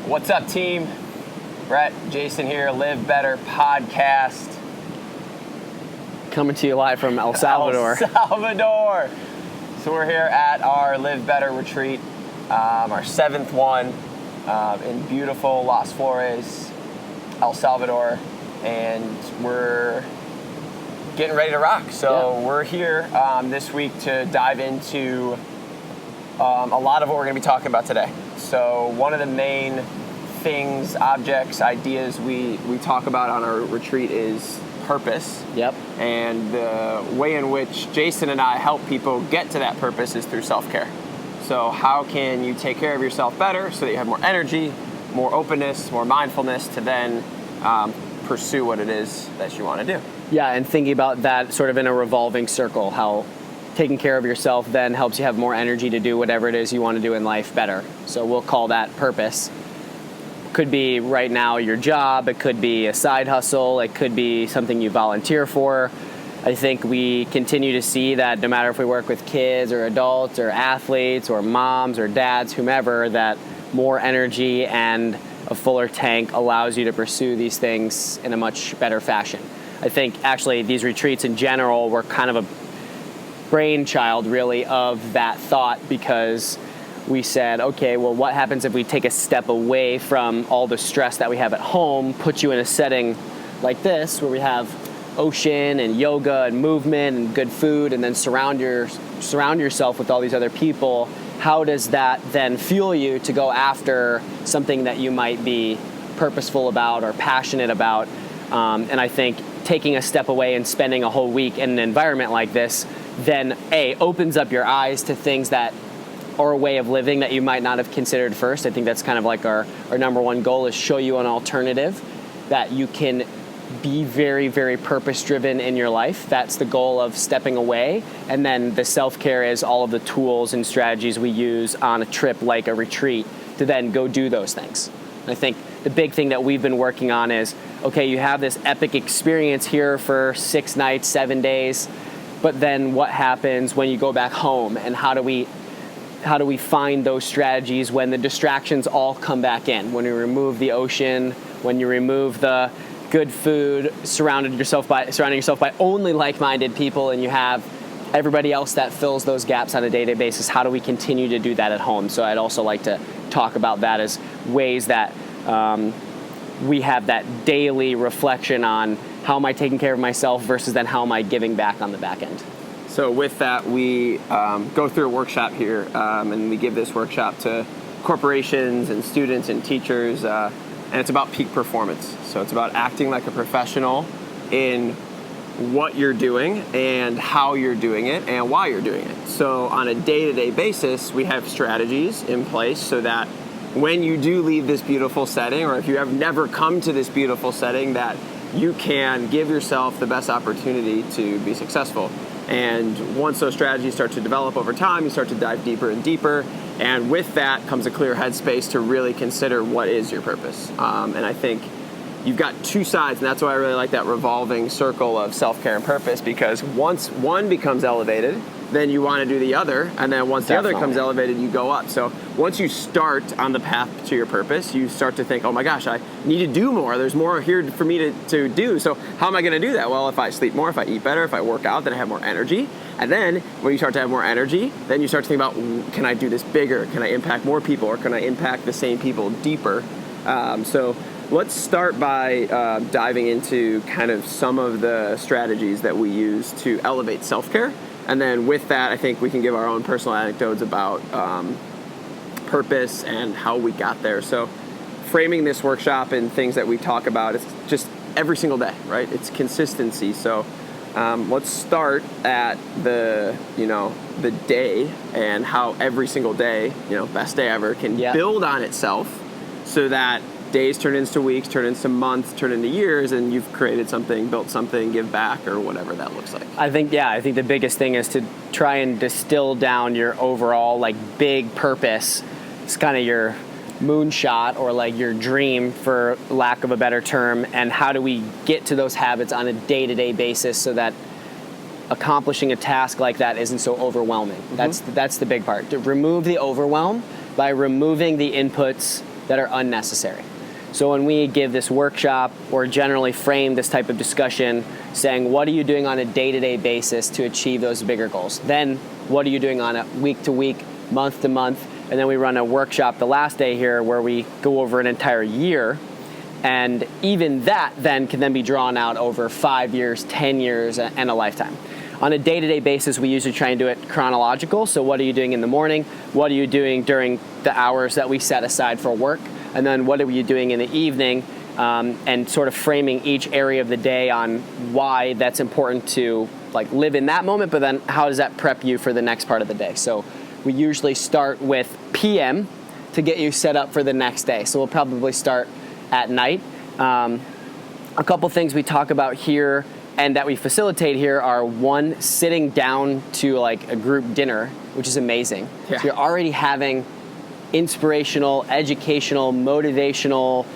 What's up, team? Bret, Jason here, Live Better podcast. Coming to you live from El Salvador. El Salvador. So we're here at our Live Better retreat, our seventh one in beautiful Las Flores, El Salvador, and we're getting ready to rock. So we're here this week to dive into a lot of what we're going to be talking about today. So one of the main things, objects, ideas we talk about on our retreat is purpose. Yep. And the way in which Jason and I help people get to that purpose is through self-care. So how can you take care of yourself better so that you have more energy, more openness, more mindfulness to then pursue what it is that you want to do? Yeah, and thinking about that sort of in a revolving circle, how taking care of yourself then helps you have more energy to do whatever it is you want to do in life better. So we'll call that purpose. Could be right now your job, it could be a side hustle, it could be something you volunteer for. I think we continue to see that no matter if we work with kids or adults or athletes or moms or dads, whomever, that more energy and a fuller tank allows you to pursue these things in a much better fashion. I think actually these retreats in general were kind of a brainchild really of that thought, because we said, okay, well, what happens if we take a step away from all the stress that we have at home, put you in a setting like this where we have ocean and yoga and movement and good food, and then surround yourself with all these other people? How does that then fuel you to go after something that you might be purposeful about or passionate about? And I think taking a step away and spending a whole week in an environment like this then opens up your eyes to things that are a way of living that you might not have considered first. I think that's kind of like our number one goal, is show you an alternative that you can be very, very purpose-driven in your life. That's the goal of stepping away. And then the self-care is all of the tools and strategies we use on a trip like a retreat to then go do those things. And I think the big thing that we've been working on is, okay, you have this epic experience here for 6 nights, 7 days, but then what happens when you go back home, and how do we find those strategies when the distractions all come back in? When you remove the ocean, when you remove the good food, surrounding yourself by only like-minded people, and you have everybody else that fills those gaps on a day-to-day basis. How do we continue to do that at home? So I'd also like to talk about that as ways that we have that daily reflection on how am I taking care of myself versus then how am I giving back on the back end. So with that, we go through a workshop here, and we give this workshop to corporations and students and teachers, and it's about peak performance. So it's about acting like a professional in what you're doing and how you're doing it and why you're doing it. So on a day-to-day basis, we have strategies in place so that when you do leave this beautiful setting, or if you have never come to this beautiful setting, that you can give yourself the best opportunity to be successful. And once those strategies start to develop over time, you start to dive deeper and deeper. And with that comes a clear headspace to really consider what is your purpose. And I think you've got two sides, and that's why I really like that revolving circle of self-care and purpose, because once one becomes elevated, then you want to do the other, and then once the other comes elevated, you go up. So once you start on the path to your purpose, you start to think, oh my gosh, I need to do more. There's more here for me to do. So how am I going to do that? Well, if I sleep more, if I eat better, if I work out, then I have more energy. And then when you start to have more energy, then you start to think about, can I do this bigger? Can I impact more people, or can I impact the same people deeper? So let's start by diving into kind of some of the strategies that we use to elevate self-care. And then with that, I think we can give our own personal anecdotes about purpose and how we got there. So framing this workshop and things that we talk about, it's just every single day, right? It's consistency. So let's start at the day, and how every single day, best day ever, can build on itself so that days turn into weeks, turn into months, turn into years, and you've created something, built something, give back, or whatever that looks like. I think the biggest thing is to try and distill down your overall big purpose. It's kind of your moonshot, or your dream, for lack of a better term, and how do we get to those habits on a day-to-day basis so that accomplishing a task like that isn't so overwhelming. Mm-hmm. That's the big part. To remove the overwhelm by removing the inputs that are unnecessary. So when we give this workshop or generally frame this type of discussion saying, what are you doing on a day-to-day basis to achieve those bigger goals? Then what are you doing on a week-to-week, month-to-month? And then we run a workshop the last day here where we go over an entire year. And even that then can then be drawn out over 5 years, 10 years, and a lifetime. On a day-to-day basis, we usually try and do it chronological. So what are you doing in the morning? What are you doing during the hours that we set aside for work? And then what are you doing in the evening? And sort of framing each area of the day on why that's important to like live in that moment, but then how does that prep you for the next part of the day? So we usually start with PM to get you set up for the next day. So we'll probably start at night. A couple things we talk about here and that we facilitate here are one, sitting down to like a group dinner, which is amazing. Yeah. So you're already having inspirational, educational, motivational,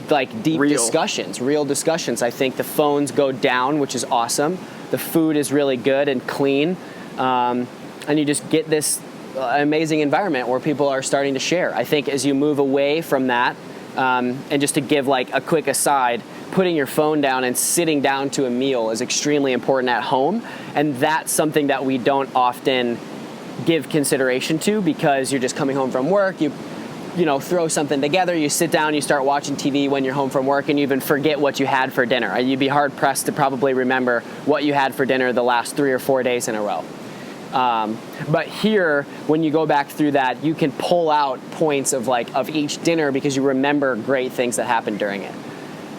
like deep discussions, real discussions. I think the phones go down, which is awesome. The food is really good and clean. And you just get this amazing environment where people are starting to share. I think as you move away from that, and just to give like a quick aside, putting your phone down and sitting down to a meal is extremely important at home. And that's something that we don't often give consideration to because you're just coming home from work, you throw something together, you sit down, you start watching TV when you're home from work, and you even forget what you had for dinner. You'd be hard pressed to probably remember what you had for dinner the last 3 or 4 days in a row. But here, when you go back through that, you can pull out points of each dinner because you remember great things that happened during it.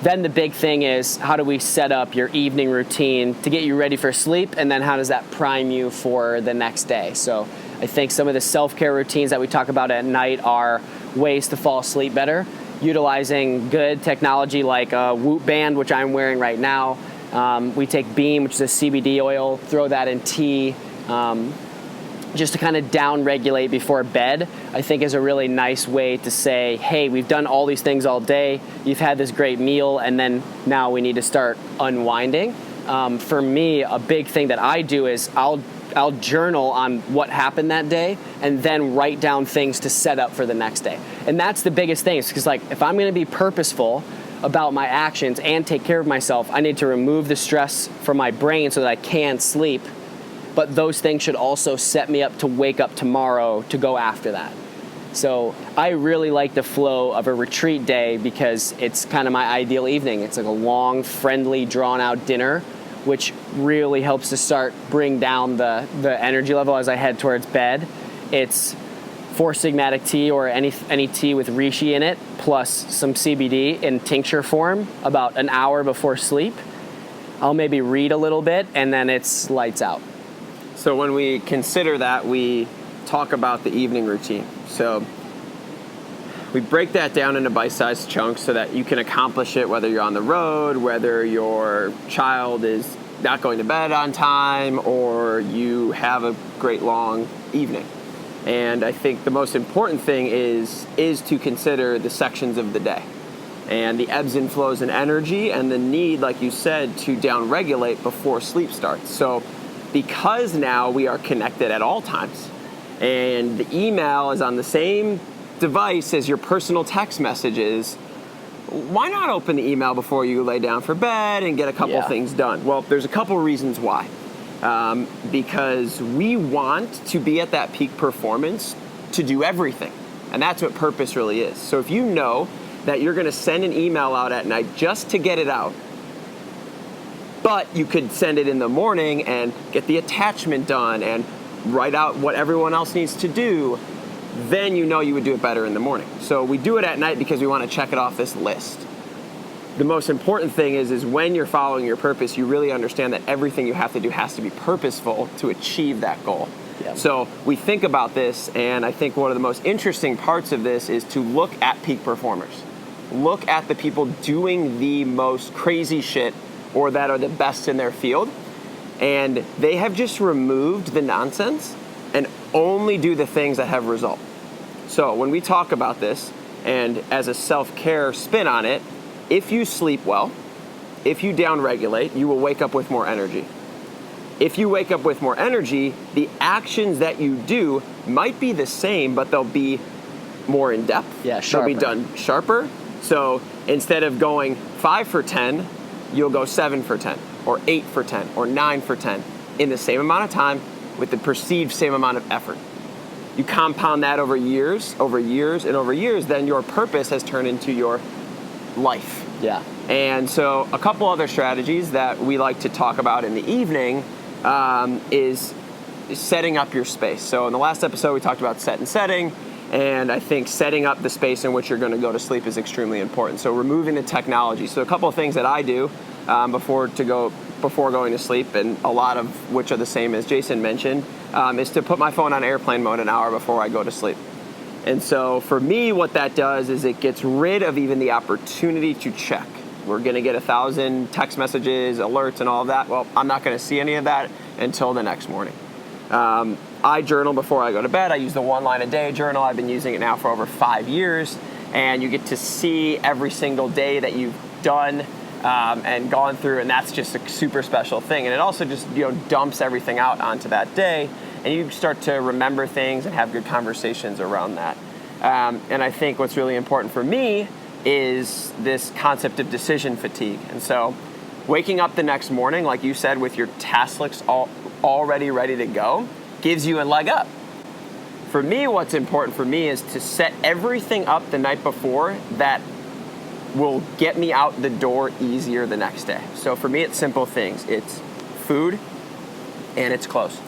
Then the big thing is, how do we set up your evening routine to get you ready for sleep, and then how does that prime you for the next day? So I think some of the self-care routines that we talk about at night are ways to fall asleep better, utilizing good technology like a Whoop band, which I'm wearing right now. We take Beam, which is a CBD oil, throw that in tea, just to kind of down-regulate before bed, I think is a really nice way to say, hey, we've done all these things all day, you've had this great meal, and then now we need to start unwinding. For me, a big thing that I do is I'll journal on what happened that day and then write down things to set up for the next day. And that's the biggest thing, because if I'm going to be purposeful about my actions and take care of myself, I need to remove the stress from my brain so that I can sleep. But those things should also set me up to wake up tomorrow to go after that. So I really like the flow of a retreat day because it's kind of my ideal evening. It's like a long, friendly, drawn-out dinner, which really helps to bring down the energy level as I head towards bed. It's 4-sigmatic tea or any tea with reishi in it, plus some CBD in tincture form about an hour before sleep. I'll maybe read a little bit, and then it's lights out. So when we consider that, we talk about the evening routine. So we break that down into bite-sized chunks so that you can accomplish it whether you're on the road, whether your child is not going to bed on time, or you have a great long evening. And I think the most important thing is to consider the sections of the day and the ebbs and flows in energy and the need, like you said, to down-regulate before sleep starts. So because now we are connected at all times and the email is on the same device as your personal text messages, why not open the email before you lay down for bed and get a couple things done? Well, there's a couple reasons why. Because we want to be at that peak performance to do everything. And that's what purpose really is. So if you know that you're going to send an email out at night just to get it out, but you could send it in the morning and get the attachment done and write out what everyone else needs to do, then you know you would do it better in the morning. So we do it at night because we want to check it off this list. The most important thing is when you're following your purpose, you really understand that everything you have to do has to be purposeful to achieve that goal. Yep. So we think about this, and I think one of the most interesting parts of this is to look at peak performers. Look at the people doing the most crazy shit or that are the best in their field, and they have just removed the nonsense and only do the things that have result. So when we talk about this, and as a self-care spin on it, if you sleep well, if you down-regulate, you will wake up with more energy. If you wake up with more energy, the actions that you do might be the same, but they'll be more in depth. Yeah, They'll be done sharper. So instead of going 5 for 10, you'll go 7 for 10, or 8 for 10, or 9 for 10 in the same amount of time with the perceived same amount of effort. You compound that over years, then your purpose has turned into your life. Yeah. And so a couple other strategies that we like to talk about in the evening is setting up your space. So in the last episode, we talked about set and setting, and I think setting up the space in which you're going to go to sleep is extremely important. So removing the technology. So a couple of things that I do before going to sleep, and a lot of which are the same as Jason mentioned, is to put my phone on airplane mode an hour before I go to sleep. And so for me, what that does is it gets rid of even the opportunity to check. We're going to get 1,000 text messages, alerts, and all of that. Well, I'm not going to see any of that until the next morning. I journal before I go to bed. I use the 1 line a day journal. I've been using it now for over 5 years. And you get to see every single day that you've done and gone through, and that's just a super special thing. And it also just dumps everything out onto that day, and you start to remember things and have good conversations around that. And I think what's really important for me is this concept of decision fatigue. And so waking up the next morning, like you said, with your task list already ready to go, gives you a leg up. For me, what's important for me is to set everything up the night before that will get me out the door easier the next day. So for me, it's simple things. It's food and it's clothes.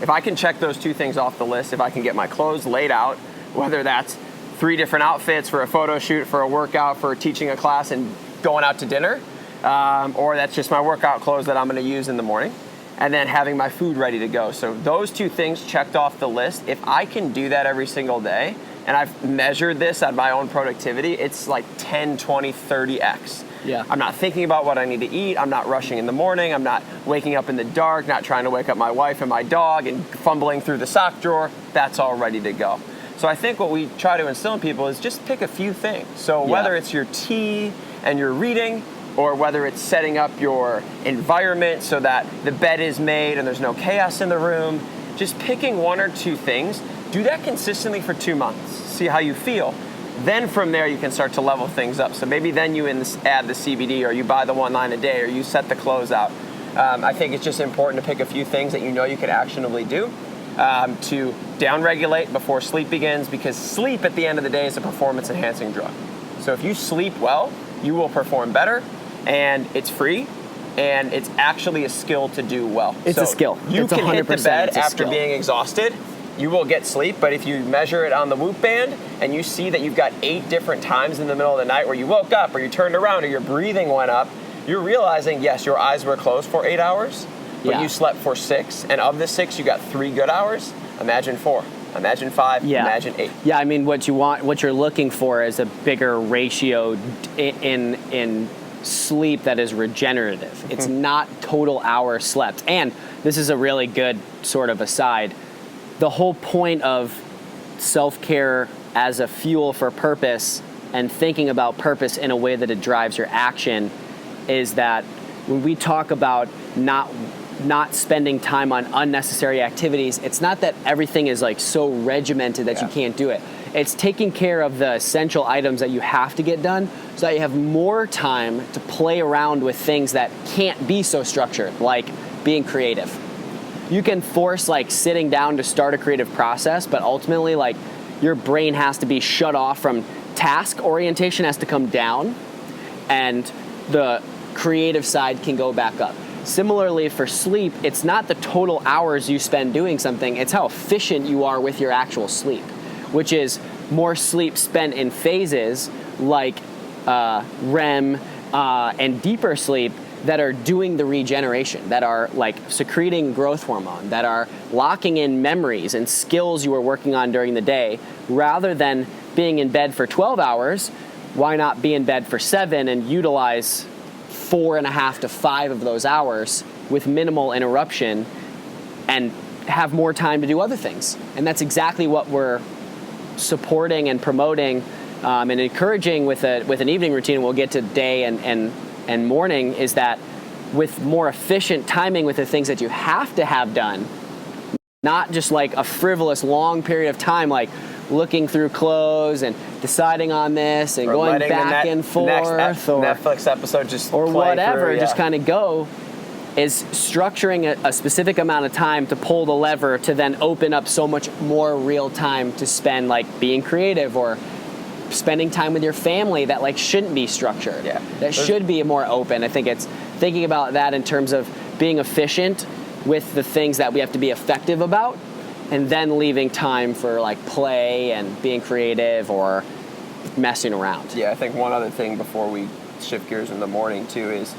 If I can check those 2 things off the list, if I can get my clothes laid out, whether that's 3 different outfits for a photo shoot, for a workout, for teaching a class and going out to dinner, or that's just my workout clothes that I'm going to use in the morning, and then having my food ready to go. So those 2 things checked off the list. If I can do that every single day, and I've measured this on my own productivity, it's like 10, 20, 30x. Yeah. I'm not thinking about what I need to eat. I'm not rushing in the morning. I'm not waking up in the dark, not trying to wake up my wife and my dog and fumbling through the sock drawer. That's all ready to go. So I think what we try to instill in people is just pick a few things. So whether it's your tea and your reading, or whether it's setting up your environment so that the bed is made and there's no chaos in the room, just picking 1 or 2 things. Do that consistently for 2 months. See how you feel. Then from there, you can start to level things up. So maybe then you add the CBD, or you buy the 1 line a day, or you set the clothes out. I think it's just important to pick a few things that you know you can actionably do to downregulate before sleep begins, because sleep at the end of the day is a performance-enhancing drug. So if you sleep well, you will perform better, and it's free, and it's actually a skill to do well. It's a skill. You can hit the bed after skill. being exhausted. You will get sleep, but if you measure it on the Whoop band and you see that you've got 8 different times in the middle of the night where you woke up, or you turned around, or your breathing went up, you're realizing, yes, your eyes were closed for 8 hours, but you slept for 6, and of the 6, you got 3 good hours. Imagine 4, imagine 5, imagine 8. Yeah, I mean, what you're looking for is a bigger ratio in sleep that is regenerative. It's not total hours slept. And this is a really good sort of aside. The whole point of self-care as a fuel for purpose, and thinking about purpose in a way that it drives your action, is that when we talk about not spending time on unnecessary activities, it's not that everything is like so regimented that you can't do it. It's taking care of the essential items that you have to get done so that you have more time to play around with things that can't be so structured, like being creative. You can force like sitting down to start a creative process, but ultimately like your brain has to be shut off from task orientation, has to come down, and the creative side can go back up. Similarly for sleep, it's not the total hours you spend doing something, it's how efficient you are with your actual sleep, which is more sleep spent in phases like REM and deeper sleep that are doing the regeneration, that are like secreting growth hormone, that are locking in memories and skills you were working on during the day, rather than being in bed for 12 hours. Why not be in bed for 7 and utilize 4.5 to 5 of those hours with minimal interruption and have more time to do other things? And that's exactly what we're supporting and promoting and encouraging with an evening routine. We'll get to day and morning, is that with more efficient timing with the things that you have to have done, not just like a frivolous long period of time, like looking through clothes and deciding on this and going back and forth, next Netflix episode just or play whatever, through, just kind of go, is structuring a specific amount of time to pull the lever to then open up so much more real time to spend like being creative or spending time with your family that like shouldn't be structured. Yeah. That should be more open. I think it's thinking about that in terms of being efficient with the things that we have to be effective about, and then leaving time for like play and being creative or messing around. Yeah, I think one other thing before we shift gears in the morning too is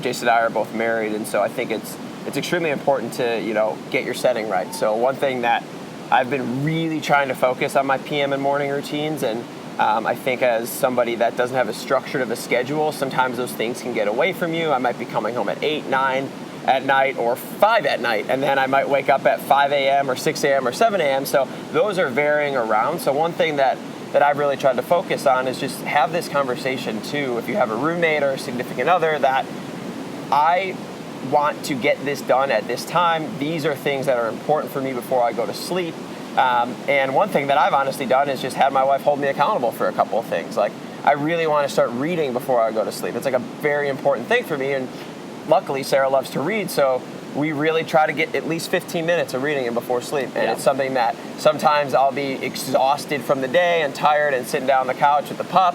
Jason and I are both married, and so I think it's extremely important to get your setting right. So one thing that I've been really trying to focus on my PM and morning routines, and I think as somebody that doesn't have a structure of a schedule, sometimes those things can get away from you. I might be coming home at 8, 9 at night or 5 at night, and then I might wake up at 5 a.m. or 6 a.m. or 7 a.m. So those are varying around. So one thing that I've really tried to focus on is just have this conversation too, if you have a roommate or a significant other, that I want to get this done at this time. These are things that are important for me before I go to sleep. And one thing that I've honestly done is just had my wife hold me accountable for a couple of things. Like, I really want to start reading before I go to sleep. It's like a very important thing for me, and luckily Sarah loves to read, so we really try to get at least 15 minutes of reading in before sleep. And it's something that sometimes I'll be exhausted from the day and tired and sitting down on the couch with the pup,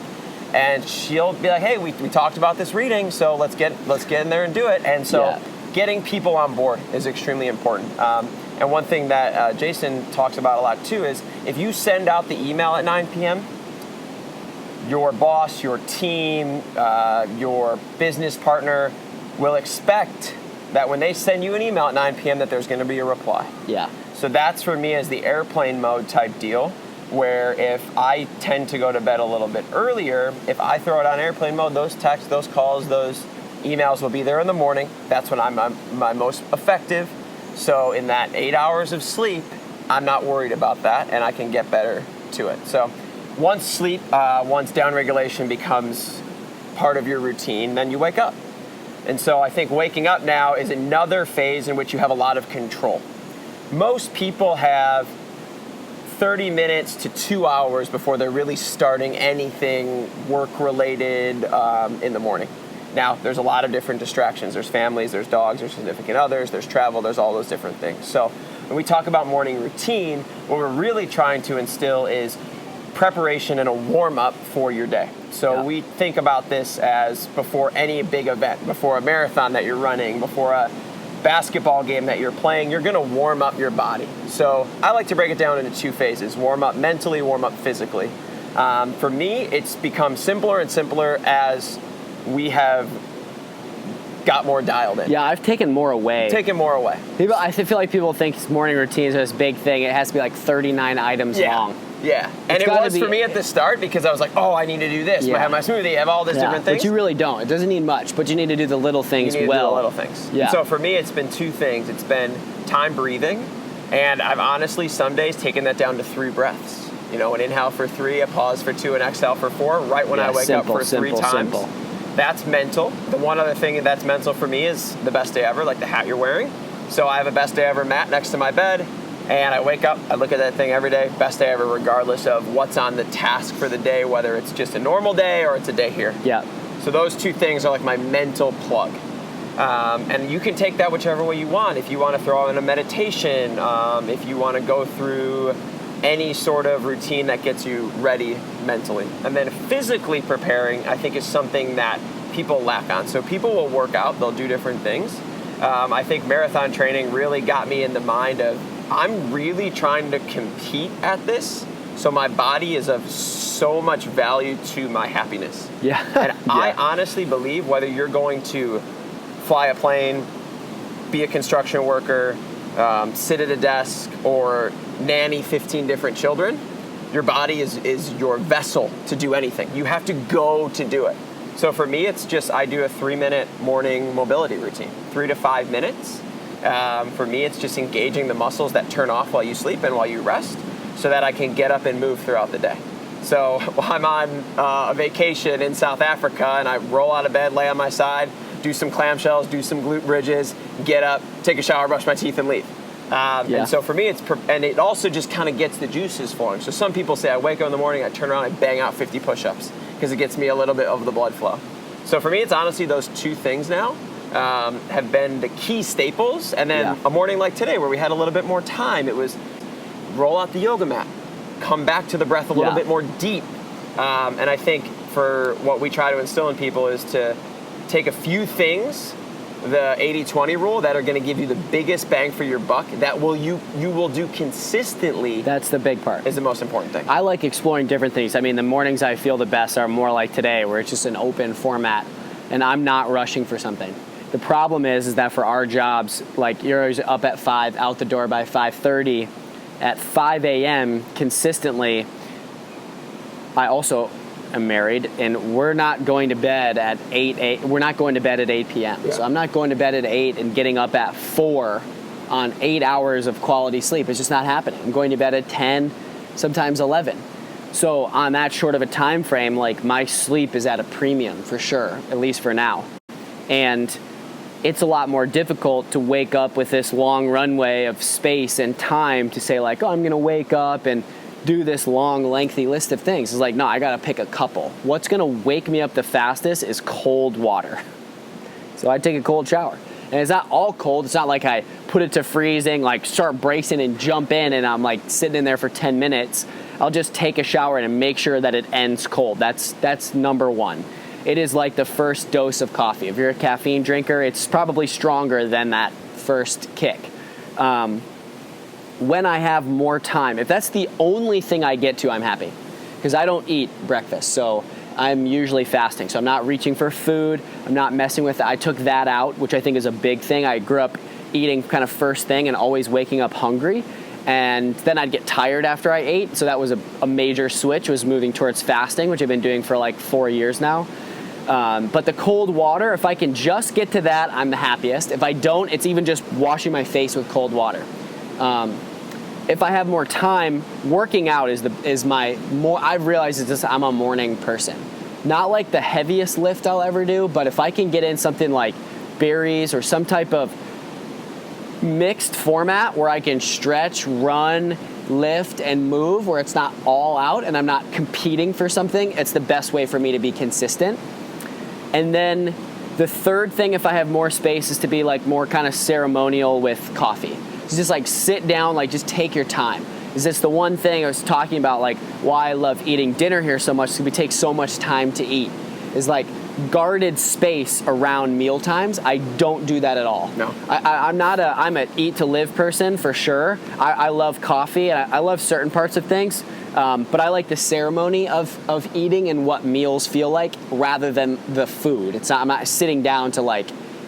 and she'll be like, hey, we talked about this reading, so let's get in there and do it. And so getting people on board is extremely important. And one thing that Jason talks about a lot too is if you send out the email at 9 p.m., your boss, your team, your business partner will expect that when they send you an email at 9 p.m. that there's going to be a reply. Yeah. So that's for me as the airplane mode type deal, where if I tend to go to bed a little bit earlier, if I throw it on airplane mode, those texts, those calls, those emails will be there in the morning. That's when I'm my most effective. So in that 8 hours of sleep, I'm not worried about that, and I can get better to it. So once sleep, once downregulation becomes part of your routine, then you wake up. And so I think waking up now is another phase in which you have a lot of control. Most people have 30 minutes to 2 hours before they're really starting anything work-related in the morning. Now, there's a lot of different distractions. There's families, there's dogs, there's significant others, there's travel, there's all those different things. So when we talk about morning routine, what we're really trying to instill is preparation and a warm-up for your day. So we think about this as before any big event, before a marathon that you're running, before a basketball game that you're playing, you're going to warm up your body. So I like to break it down into two phases: warm up mentally, warm up physically. For me, it's become simpler and simpler as we have got more dialed in. Yeah, I've taken more away. I feel like people think morning routines are this big thing. It has to be like 39 items long. Yeah, and it was for me at the start because I was like, oh, I need to do this. I have my smoothie, I have all these different things. But you really don't. It doesn't need much, but you need to do the little things well. You need to do the little things. Yeah. So for me, it's been two things. It's been time breathing, and I've honestly some days taken that down to 3 breaths. An inhale for 3, a pause for 2, and exhale for 4, right when I wake up for 3 times. That's mental. The one other thing that's mental for me is the best day ever, like the hat you're wearing. So I have a best day ever mat next to my bed, and I wake up, I look at that thing every day, best day ever, regardless of what's on the task for the day, whether it's just a normal day or it's a day here. Yeah. So those two things are like my mental plug. And you can take that whichever way you want. If you want to throw in a meditation, if you want to go through any sort of routine that gets you ready mentally. And then physically preparing, I think, is something that people lack on. So people will work out, they'll do different things. I think marathon training really got me in the mind of, I'm really trying to compete at this, so my body is of so much value to my happiness. Yeah. And I honestly believe whether you're going to fly a plane, be a construction worker, sit at a desk, or nanny 15 different children, your body is your vessel to do anything. You have to go to do it. So for me, it's just I do a 3-minute morning mobility routine, 3 to 5 minutes. For me, it's just engaging the muscles that turn off while you sleep and while you rest so that I can get up and move throughout the day. So while I'm on a vacation in South Africa and I roll out of bed, lay on my side, do some clamshells, do some glute bridges, get up, take a shower, brush my teeth, and leave. And so for me, and it also just kind of gets the juices flowing. So some people say I wake up in the morning, I turn around, I bang out 50 push-ups because it gets me a little bit of the blood flow. So for me, it's honestly those two things now have been the key staples. And then a morning like today where we had a little bit more time, it was roll out the yoga mat, come back to the breath a little bit more deep. And I think for what we try to instill in people is to take a few things, the 80-20 rule, that are going to give you the biggest bang for your buck, that you will do consistently. That's the big part. Is the most important thing. I like exploring different things. I mean, the mornings I feel the best are more like today, where it's just an open format, and I'm not rushing for something. The problem is that for our jobs, like you're always up at 5, out the door by 5:30. At 5 a.m. consistently, I also am married, and we're not going to bed at 8. We're not going to bed at 8 p.m. Yeah. So I'm not going to bed at 8 and getting up at 4 on 8 hours of quality sleep. It's just not happening. I'm going to bed at 10, sometimes 11. So on that short of a time frame, like my sleep is at a premium for sure, at least for now. And it's a lot more difficult to wake up with this long runway of space and time to say like, oh, I'm going to wake up and do this long, lengthy list of things. It's like, no, I got to pick a couple. What's going to wake me up the fastest is cold water. So I take a cold shower. And it's not all cold. It's not like I put it to freezing, like start bracing and jump in and I'm like sitting in there for 10 minutes. I'll just take a shower and make sure that it ends cold. That's number one. It is like the first dose of coffee. If you're a caffeine drinker, it's probably stronger than that first kick. When I have more time, if that's the only thing I get to, I'm happy. Because I don't eat breakfast, so I'm usually fasting. So I'm not reaching for food. I'm not messing with it. I took that out, which I think is a big thing. I grew up eating kind of first thing and always waking up hungry. And then I'd get tired after I ate. So that was a major switch, was moving towards fasting, which I've been doing for like 4 years now. But the cold water, if I can just get to that, I'm the happiest. If I don't, it's even just washing my face with cold water. If I have more time, working out is my more. I've realized it's just I'm a morning person. Not like the heaviest lift I'll ever do, but if I can get in something like berries or some type of mixed format where I can stretch, run, lift, and move, where it's not all out and I'm not competing for something, it's the best way for me to be consistent. And then the third thing, if I have more space, is to be like more kind of ceremonial with coffee. It's just like sit down, like just take your time. Is this the one thing I was talking about, like why I love eating dinner here so much, because we take so much time to eat, is like guarded space around meal times. I don't do that at all. No. I'm an eat to live person for sure. I love coffee and I love certain parts of things. But I like the ceremony of eating and what meals feel like rather than the food. I'm not sitting down to like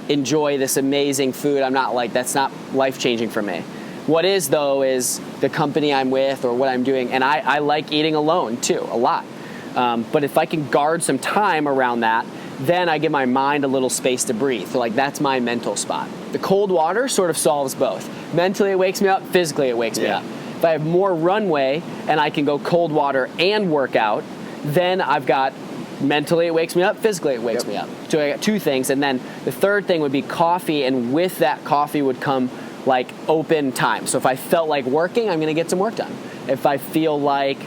enjoy this amazing food. I'm not like, that's not life-changing for me. What is though is the company I'm with or what I'm doing. And I like eating alone too, a lot. But if I can guard some time around that, then I give my mind a little space to breathe. So like that's my mental spot. The cold water sort of solves both. Mentally it wakes me up, physically it wakes me up. If I have more runway and I can go cold water and work out, then I've got mentally it wakes me up, physically it wakes me up. So I got two things. And then the third thing would be coffee, and with that coffee would come like open time. So if I felt like working, I'm gonna get some work done. If I feel like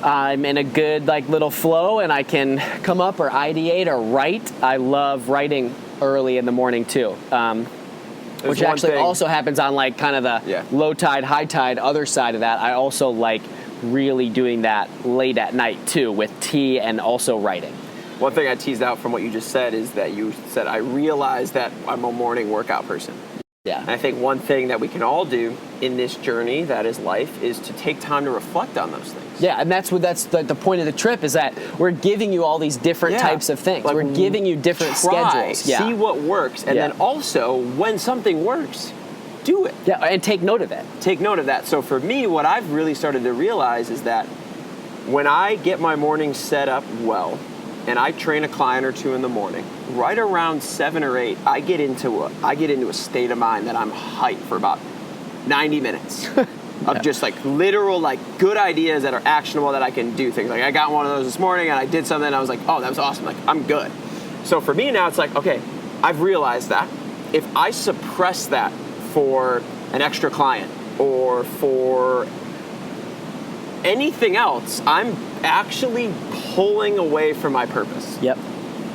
I'm in a good like little flow and I can come up or ideate or write, I love writing early in the morning too. Which actually also happens on like kind of the low tide, high tide, other side of that. I also like really doing that late at night too with tea and also writing. One thing I teased out from what you just said is that you said, I realize that I'm a morning workout person. Yeah. And I think one thing that we can all do in this journey that is life is to take time to reflect on those things. Yeah, and that's the point of the trip, is that we're giving you all these different types of things. Like, we're giving you different schedules. See what works, and then also when something works, do it. Yeah, and take note of it. Take note of that. So for me, what I've really started to realize is that when I get my morning set up well, and I train a client or two in the morning, right around 7 or 8, I get into a state of mind that I'm hyped for about 90 minutes of just like literal like good ideas that are actionable that I can do things. Like I got one of those this morning and I did something and I was like, oh, that was awesome. Like I'm good. So for me now, it's like, okay, I've realized that if I suppress that for an extra client or for anything else, I'm actually pulling away from my purpose. Yep.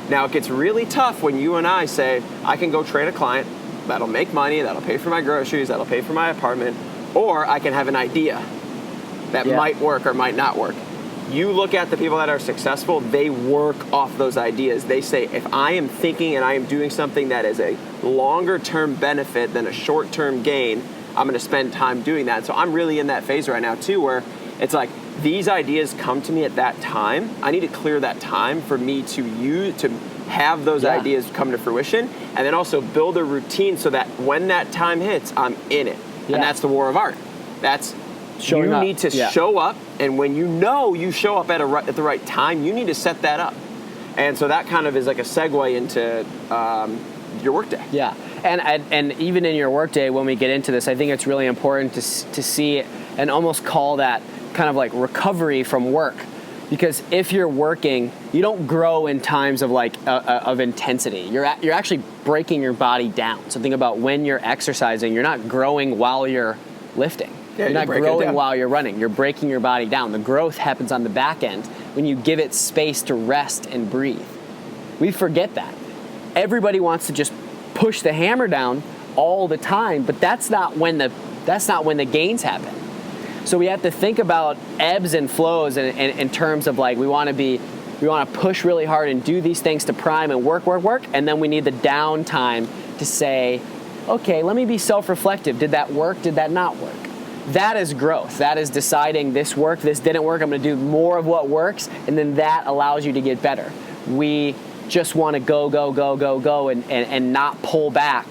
Now, it gets really tough when you and I say, I can go train a client that'll make money, that'll pay for my groceries, that'll pay for my apartment, or I can have an idea that might work or might not work. You look at the people that are successful, they work off those ideas. They say, if I am thinking and I am doing something that is a longer term benefit than a short term gain, I'm going to spend time doing that. So I'm really in that phase right now too, where it's like, these ideas come to me at that time. I need to clear that time for me to have those ideas come to fruition, and then also build a routine so that when that time hits, I'm in it. And that's the war of art. That's showing up. You need to show up, and when you show up at the right time, you need to set that up. And so that kind of is like a segue into your workday. Yeah, and even in your workday, when we get into this, I think it's really important to see and almost call that kind of like recovery from work, because if you're working, you don't grow in times of like of intensity. You're actually breaking your body down. So think about when you're exercising, you're not growing while you're lifting. You're not growing while you're running. You're breaking your body down. The growth happens on the back end when you give it space to rest and breathe. We forget that. Everybody wants to just push the hammer down all the time, but that's not when the gains happen. So we have to think about ebbs and flows in terms of like we want to push really hard and do these things to prime and work, and then we need the downtime to say, okay, let me be self-reflective. Did that work? Did that not work? That is growth. That is deciding this worked, this didn't work. I'm going to do more of what works, and then that allows you to get better. We just want to go and not pull back.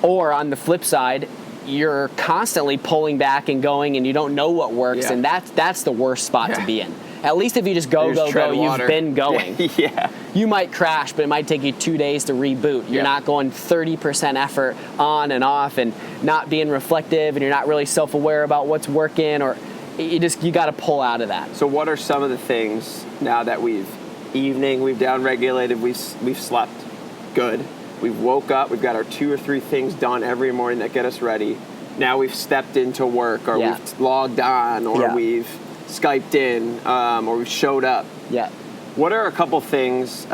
Or on the flip side, you're constantly pulling back and going, and you don't know what works, and that's the worst spot to be in. At least if you just go, you've been going. You might crash, but it might take you 2 days to reboot. You're not going 30% effort on and off and not being reflective, and you're not really self-aware about what's working, or you got to pull out of that. So what are some of the things now that we've down-regulated, we've slept good, we've woke up, we've got our 2 or 3 things done every morning that get us ready. Now we've stepped into work, or we've logged on, or we've Skyped in, or we showed up. Yeah. What are a couple things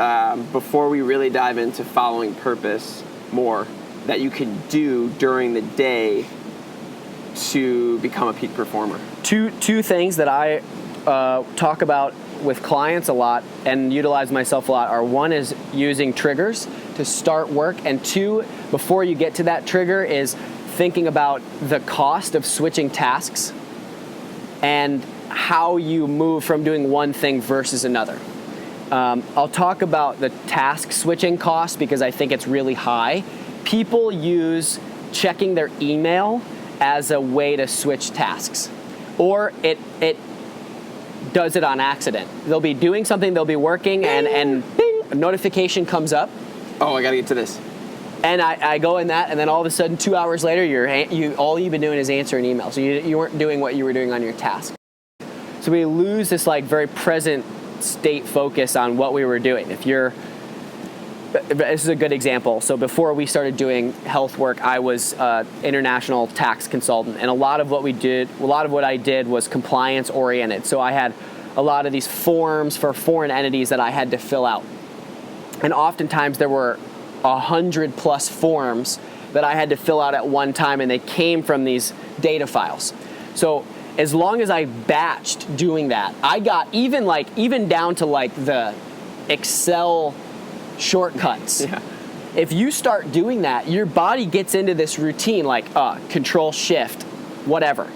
before we really dive into following purpose more that you can do during the day to become a peak performer? Two things that I talk about with clients a lot and utilize myself a lot are, one is using triggers to start work, and 2, before you get to that trigger, is thinking about the cost of switching tasks and how you move from doing one thing versus another. I'll talk about the task switching cost because I think it's really high. People use checking their email as a way to switch tasks, or it does it on accident. They'll be doing something, they'll be working, and bing, a notification comes up. Oh, I gotta get to this. And I go in that, and then all of a sudden, 2 hours later, all you've been doing is answering emails. So you weren't doing what you were doing on your task. So we lose this like very present state focus on what we were doing. This is a good example. So before we started doing health work, I was international tax consultant, and a lot of what I did was compliance oriented. So I had a lot of these forms for foreign entities that I had to fill out, and oftentimes there were 100+ forms that I had to fill out at one time, and they came from these data files. So as long as I batched doing that, I got even down to like the Excel shortcuts. Yeah. If you start doing that, your body gets into this routine, like Control Shift, whatever,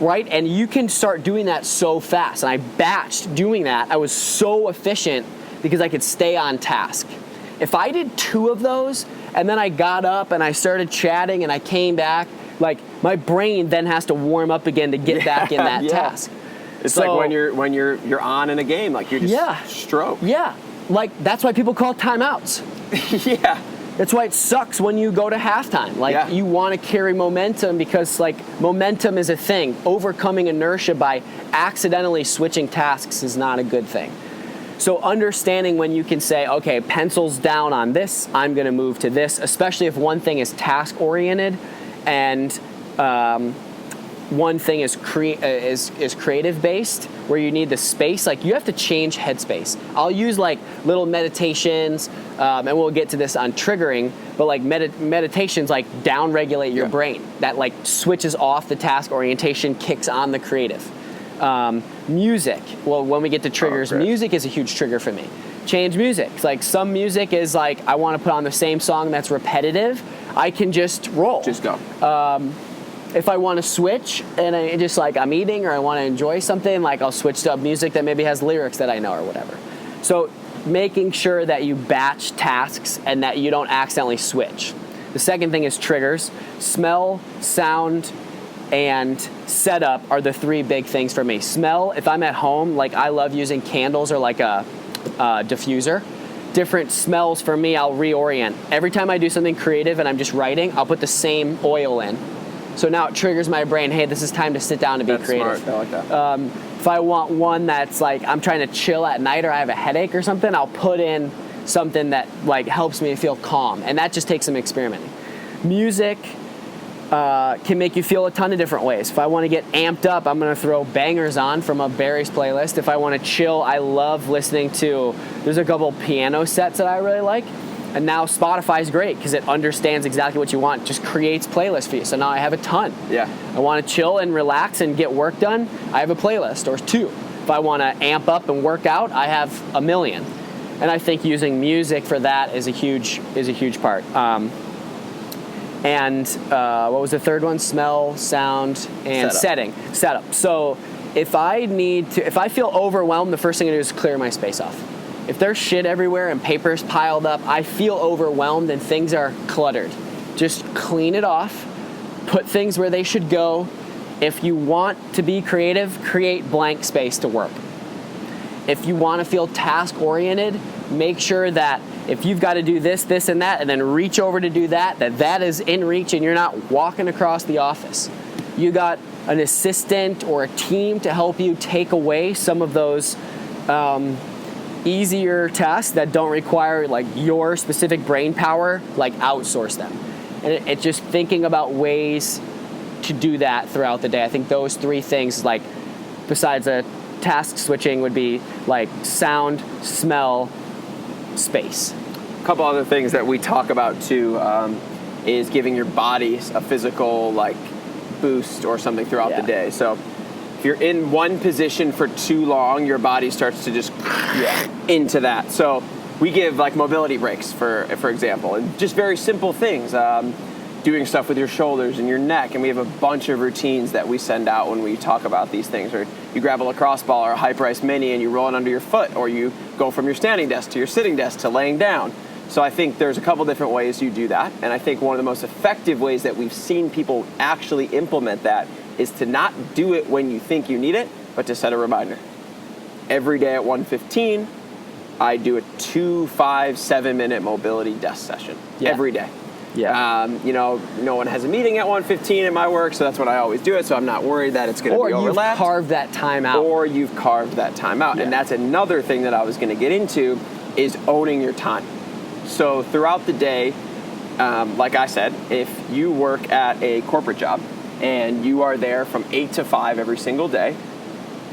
right? And you can start doing that so fast. And I batched doing that. I was so efficient because I could stay on task. If I did 2 of those and then I got up and I started chatting and I came back, like my brain then has to warm up again to get back in that task. It's like when you're on in a game, like you're just stroke. Yeah. Like that's why people call timeouts. Yeah. That's why it sucks when you go to halftime. Like you want to carry momentum because like momentum is a thing. Overcoming inertia by accidentally switching tasks is not a good thing. So understanding when you can say, okay, pencils down on this, I'm going to move to this, especially if one thing is task oriented, And one thing is creative based, where you need the space. Like, you have to change headspace. I'll use like little meditations, and we'll get to this on triggering, but like meditations like down regulate your brain. That like switches off the task orientation, kicks on the creative. Music. Well, when we get to triggers, music is a huge trigger for me. Change music. It's like, some music is like, I want to put on the same song that's repetitive. I can just roll. Just go. If I want to switch and I'm eating or I want to enjoy something, like, I'll switch to music that maybe has lyrics that I know or whatever. So making sure that you batch tasks and that you don't accidentally switch. The second thing is triggers. Smell, sound, and setup are the three big things for me. Smell, if I'm at home, like, I love using candles or like a diffuser. Different smells for me, I'll reorient. Every time I do something creative and I'm just writing, I'll put the same oil in. So now it triggers my brain, hey, this is time to sit down and be creative. Smart. I like that. If I want one that's like, I'm trying to chill at night or I have a headache or something, I'll put in something that like helps me feel calm. And that just takes some experimenting. Music can make you feel a ton of different ways. If I want to get amped up, I'm going to throw bangers on from a Barry's playlist. If I want to chill, I love listening to, there's a couple piano sets that I really like. And now Spotify's great because it understands exactly what you want. It just creates playlists for you. So now I have a ton. Yeah. I want to chill and relax and get work done. I have a playlist or two. If I want to amp up and work out, I have a million. And I think using music for that is a huge part. And what was the third one? Smell, sound, and setup. So if I feel overwhelmed, the first thing I do is clear my space off. If there's shit everywhere and paper's piled up, I feel overwhelmed and things are cluttered. Just clean it off, put things where they should go. If you want to be creative, create blank space to work. If you want to feel task-oriented, make sure that if you've got to do this, this, and that, and then reach over to do that, that is in reach and you're not walking across the office. You got an assistant or a team to help you take away some of those easier tasks that don't require like your specific brain power, like outsource them. And it's just thinking about ways to do that throughout the day. I think those three things, like besides a task switching, would be like sound, smell, space. A couple other things that we talk about too is giving your body a physical like boost or something throughout the day. So if you're in one position for too long, your body starts to just into that. So we give like mobility breaks, for example, and just very simple things. Doing stuff with your shoulders and your neck, and we have a bunch of routines that we send out when we talk about these things. Or you grab a lacrosse ball or a high-price mini and you roll it under your foot, or you go from your standing desk to your sitting desk to laying down. So I think there's a couple different ways you do that, and I think one of the most effective ways that we've seen people actually implement that is to not do it when you think you need it, but to set a reminder. Every day at 1:15, I do a 2, 5, 7-minute mobility desk session every day. Yeah. No one has a meeting at 1:15 in my work, so that's when I always do it, so I'm not worried that it's going to be overlapped. Or you've carved that time out. And that's another thing that I was going to get into is owning your time. So throughout the day, like I said, if you work at a corporate job and you are there from 8 to 5 every single day,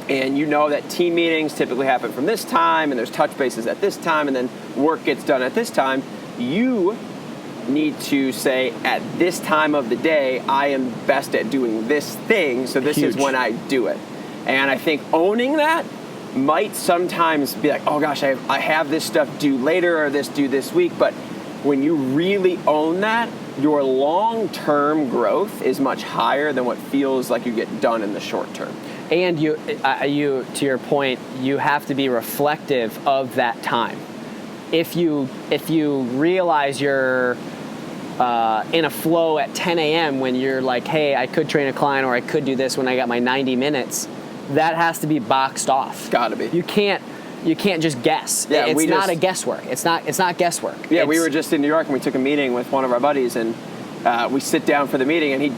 and you know that team meetings typically happen from this time, and there's touch bases at this time, and then work gets done at this time, you need to say, at this time of the day, I am best at doing this thing, so this is when I do it. And I think owning that might sometimes be like, oh gosh, I have this stuff due later or this due this week, but when you really own that, your long-term growth is much higher than what feels like you get done in the short term. And you, to your point, you have to be reflective of that time. If you realize you're in a flow at 10 a.m. when you're like, hey, I could train a client or I could do this when I got my 90 minutes, that has to be boxed off. Gotta be. You can't just guess. Yeah, it's not a guesswork. It's not guesswork. Yeah, we were just in New York and we took a meeting with one of our buddies, and we sit down for the meeting and he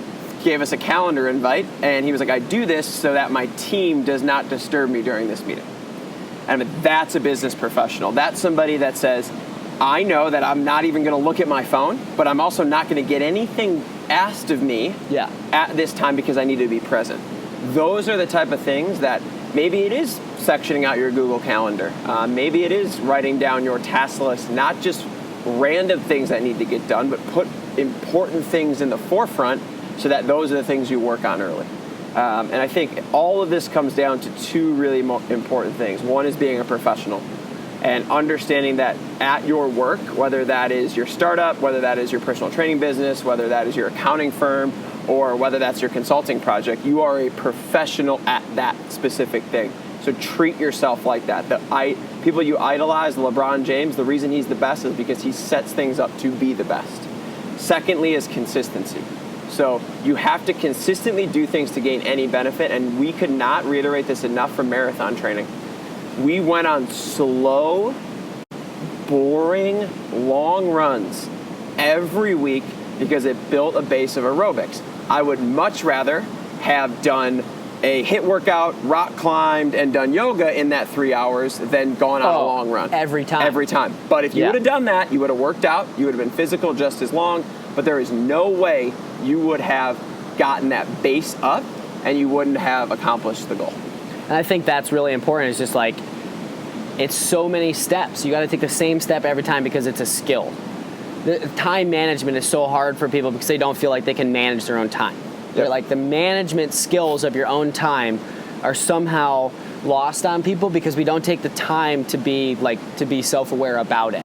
gave us a calendar invite and he was like, I do this so that my team does not disturb me during this meeting. And I mean, that's a business professional. That's somebody that says, I know that I'm not even going to look at my phone, but I'm also not going to get anything asked of me Yeah. at this time because I need to be present. Those are the type of things that maybe it is sectioning out your Google Calendar. Maybe it is writing down your task list, not just random things that need to get done, but put important things in the forefront so that those are the things you work on early. And I think all of this comes down to two really important things. One is being a professional and understanding that at your work, whether that is your startup, whether that is your personal training business, whether that is your accounting firm, or whether that's your consulting project, you are a professional at that specific thing. So treat yourself like that. People you idolize, LeBron James, the reason he's the best is because he sets things up to be the best. Secondly is consistency. So you have to consistently do things to gain any benefit, and we could not reiterate this enough from marathon training. We went on slow, boring, long runs every week because it built a base of aerobics. I would much rather have done a HIIT workout, rock climbed, and done yoga in that 3 hours than gone on a long run. Every time. Every time. But if you would have done that, you would have worked out, you would have been physical just as long, but there is no way you would have gotten that base up and you wouldn't have accomplished the goal. And I think that's really important. It's just like, it's so many steps. You got to take the same step every time because it's a skill. The time management is so hard for people because they don't feel like they can manage their own time. They're like, the management skills of your own time are somehow lost on people because we don't take the time to be self-aware about it.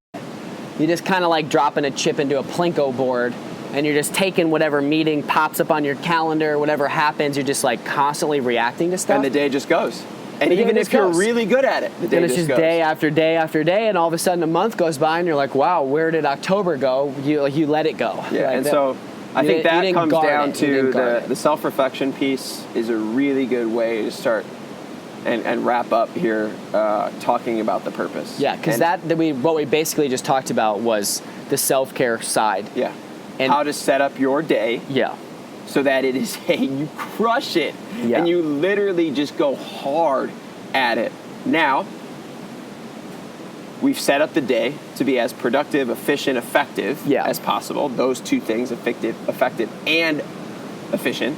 You just kind of like dropping a chip into a Plinko board and you're just taking whatever meeting pops up on your calendar, whatever happens, you're just like constantly reacting to stuff. And the day just goes. And even if you're really good at it, the day just goes. Day after day after day, and all of a sudden a month goes by and you're like, wow, where did October go? You let it go. Yeah, right? and so I think that comes down to the self-reflection piece is a really good way to start and wrap up here talking about the purpose. Yeah, because what we basically just talked about was the self-care side. Yeah, and how to set up your day. Yeah. So that it is, you crush it, and you literally just go hard at it. Now, we've set up the day to be as productive, efficient, effective as possible. Those two things, effective and efficient.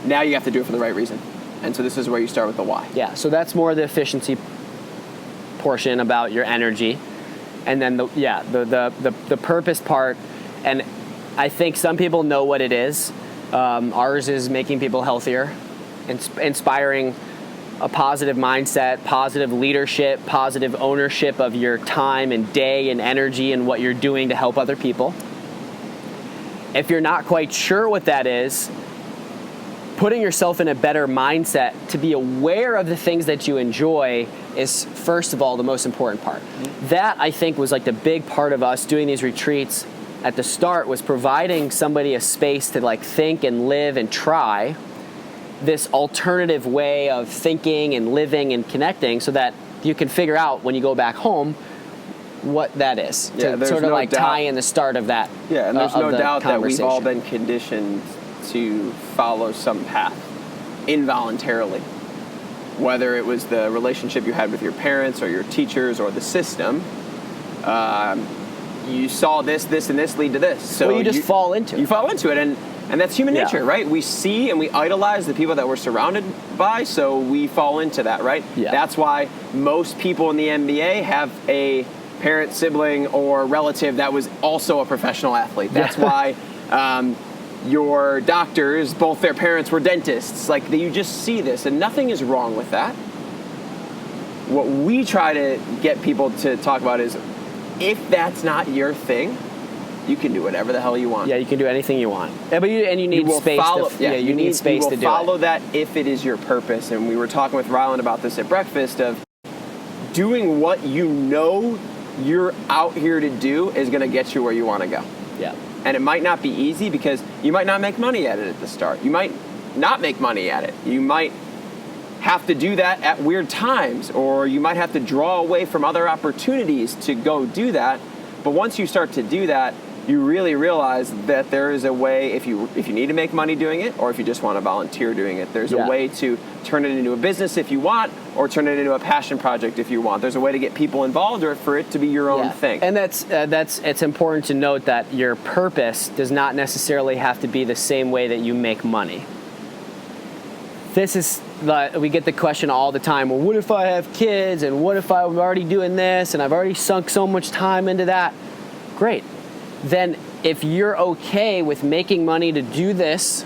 Now you have to do it for the right reason. And so this is where you start with the why. Yeah, so that's more the efficiency portion about your energy. And then the purpose part, and I think some people know what it is. Ours is making people healthier, inspiring a positive mindset, positive leadership, positive ownership of your time and day and energy and what you're doing to help other people. If you're not quite sure what that is, putting yourself in a better mindset to be aware of the things that you enjoy is, first of all, the most important part. Mm-hmm. That, I think, was like the big part of us doing these retreats at the start, was providing somebody a space to like think and live and try this alternative way of thinking and living and connecting so that you can figure out when you go back home what that is. Yeah, to sort of like tie in the start of that. Yeah, and there's no doubt that we've all been conditioned to follow some path involuntarily. Whether it was the relationship you had with your parents or your teachers or the system, you saw this, and this lead to this. So you just fall into it. You fall into it, and that's human nature, right? We see and we idolize the people that we're surrounded by, so we fall into that, right? Yeah. That's why most people in the NBA have a parent, sibling, or relative that was also a professional athlete. That's why your doctors, both their parents were dentists. Like, you just see this, and nothing is wrong with that. What we try to get people to talk about is, if that's not your thing, you can do whatever the hell you want. Yeah, you can do anything you want. Yeah, but you need space. You need space to do it. You will follow that if it is your purpose. And we were talking with Rylan about this at breakfast, of doing what you know you're out here to do is going to get you where you want to go. Yeah. And it might not be easy because you might not make money at it at the start. You might not make money at it. You might have to do that at weird times, or you might have to draw away from other opportunities to go do that. But once you start to do that, you really realize that there is a way, if you need to make money doing it, or if you just want to volunteer doing it, there's a way to turn it into a business if you want, or turn it into a passion project if you want. There's a way to get people involved, or for it to be your own thing. And it's important to note that your purpose does not necessarily have to be the same way that you make money. We get the question all the time, well, what if I have kids, and what if I'm already doing this, and I've already sunk so much time into that? Great. Then if you're okay with making money to do this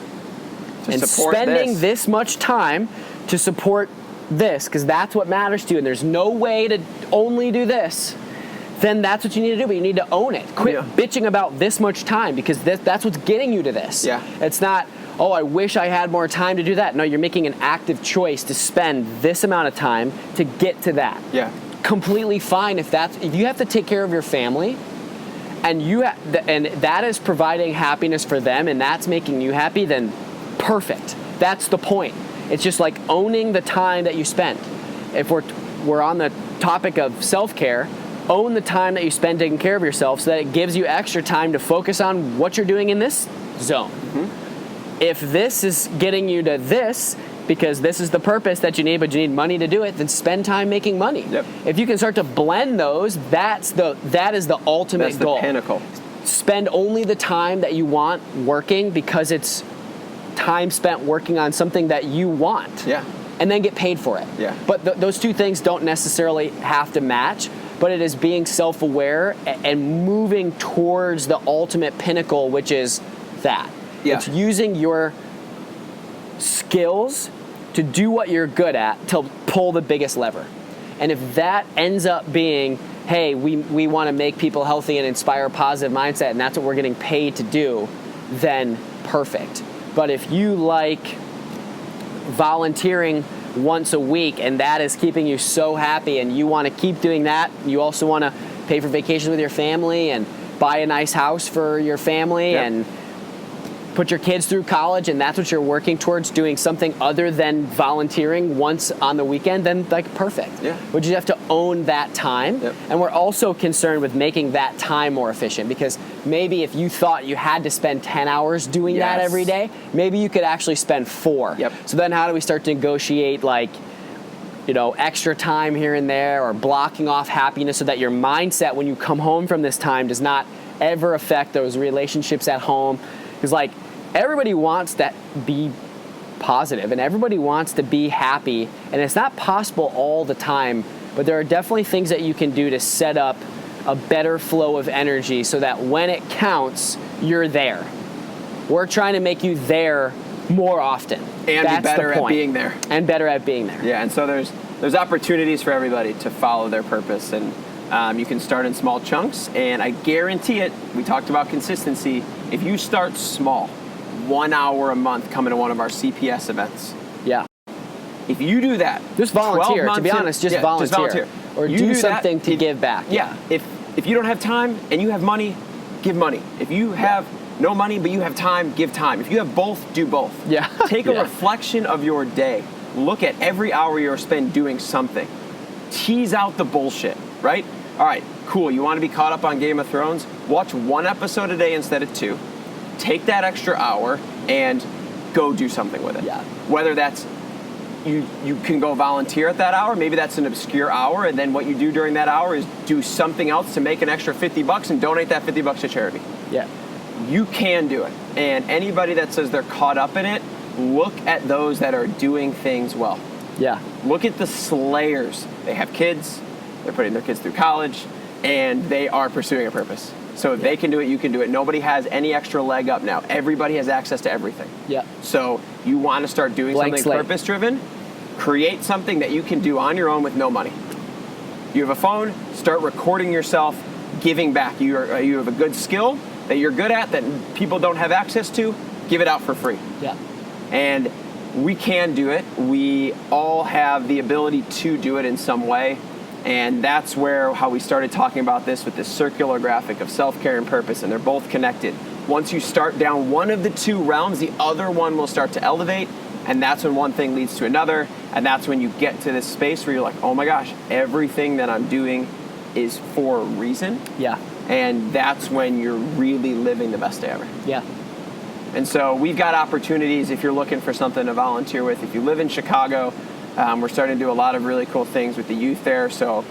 and spending this much time to support this, because that's what matters to you, and there's no way to only do this, then that's what you need to do, but you need to own it. Quit bitching about this much time, because that's what's getting you to this. Yeah. It's not, oh, I wish I had more time to do that. No, you're making an active choice to spend this amount of time to get to that. Yeah. Completely fine if you have to take care of your family, and that is providing happiness for them, and that's making you happy, then perfect. That's the point. It's just like owning the time that you spend. If we're on the topic of self-care, own the time that you spend taking care of yourself so that it gives you extra time to focus on what you're doing in this zone. Mm-hmm. If this is getting you to this, because this is the purpose that you need, but you need money to do it, then spend time making money. Yep. If you can start to blend those, that is the ultimate goal. That's the pinnacle. Spend only the time that you want working, because it's time spent working on something that you want. Yeah. And then get paid for it. Yeah. But those two things don't necessarily have to match, but it is being self-aware and moving towards the ultimate pinnacle, which is that. Yeah. It's using your skills to do what you're good at to pull the biggest lever. And if that ends up being, hey, we want to make people healthy and inspire a positive mindset, and that's what we're getting paid to do, then perfect. But if you like volunteering once a week and that is keeping you so happy and you want to keep doing that, you also want to pay for vacations with your family and buy a nice house for your family and put your kids through college, and that's what you're working towards, doing something other than volunteering once on the weekend, then like perfect. Yeah. But you have to own that time. Yep. And we're also concerned with making that time more efficient, because maybe if you thought you had to spend 10 hours doing that every day, maybe you could actually spend 4. Yep. So then how do we start to negotiate extra time here and there, or blocking off happiness so that your mindset when you come home from this time does not ever affect those relationships at home? Because everybody wants to be positive and everybody wants to be happy, and it's not possible all the time, but there are definitely things that you can do to set up a better flow of energy so that when it counts, you're there. We're trying to make you there more often. And be better at being there. And better at being there. Yeah, and so there's opportunities for everybody to follow their purpose, and you can start in small chunks, and I guarantee it, we talked about consistency. If you start small, 1 hour a month coming to one of our CPS events. Yeah. If you do that. Just volunteer, to be honest, just volunteer. Or do something to give back. Yeah. If you don't have time and you have money, give money. If you have no money but you have time, give time. If you have both, do both. Yeah. Take a reflection of your day. Look at every hour you're spent doing something. Tease out the bullshit, right? All right, cool. You want to be caught up on Game of Thrones? Watch 1 episode a day instead of 2. Take that extra hour and go do something with it. Yeah. Whether that's you can go volunteer at that hour. Maybe that's an obscure hour, and then what you do during that hour is do something else to make an extra $50 and donate that $50 to charity. Yeah. You can do it. And anybody that says they're caught up in it, look at those that are doing things well. Yeah. Look at the slayers. They have kids. They're putting their kids through college, and they are pursuing a purpose. So if they can do it, you can do it. Nobody has any extra leg up now. Everybody has access to everything. Yeah. So you want to start doing something purpose-driven, create something that you can do on your own with no money. You have a phone, start recording yourself giving back. You have a good skill that you're good at that people don't have access to, give it out for free. Yeah. And we can do it. We all have the ability to do it in some way. And that's how we started talking about this with this circular graphic of self-care and purpose, and they're both connected. Once you start down one of the two realms, the other one will start to elevate, and that's when one thing leads to another, and that's when you get to this space where you're like, oh my gosh, everything that I'm doing is for a reason. Yeah. And that's when you're really living the best day ever. Yeah. And so we've got opportunities if you're looking for something to volunteer with. If you live in Chicago, we're starting to do a lot of really cool things with the youth there. So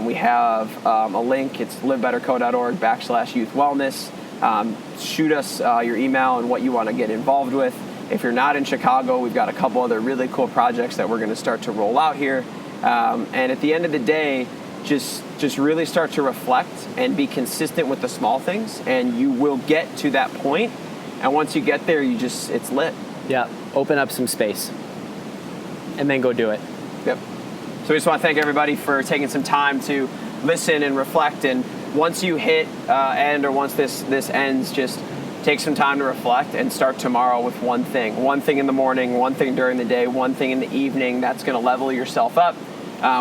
we have a link. It's livebetterco.org/youth wellness. Shoot us your email and what you want to get involved with. If you're not in Chicago, we've got a couple other really cool projects that we're going to start to roll out here. And at the end of the day, just really start to reflect and be consistent with the small things, and you will get to that point. And once you get there, it's lit. Yeah. Open up some space and then go do it. Yep. So we just want to thank everybody for taking some time to listen and reflect. And once you hit end, or once this ends, just take some time to reflect and start tomorrow with one thing. One thing in the morning, one thing during the day, one thing in the evening. That's going to level yourself up.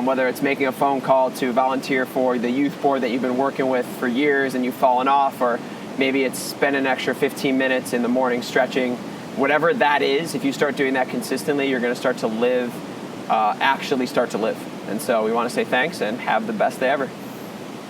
Whether it's making a phone call to volunteer for the youth board that you've been working with for years and you've fallen off, or maybe it's spend an extra 15 minutes in the morning stretching. Whatever that is, if you start doing that consistently, you're going to start to live, actually start to live. And so we want to say thanks and have the best day ever.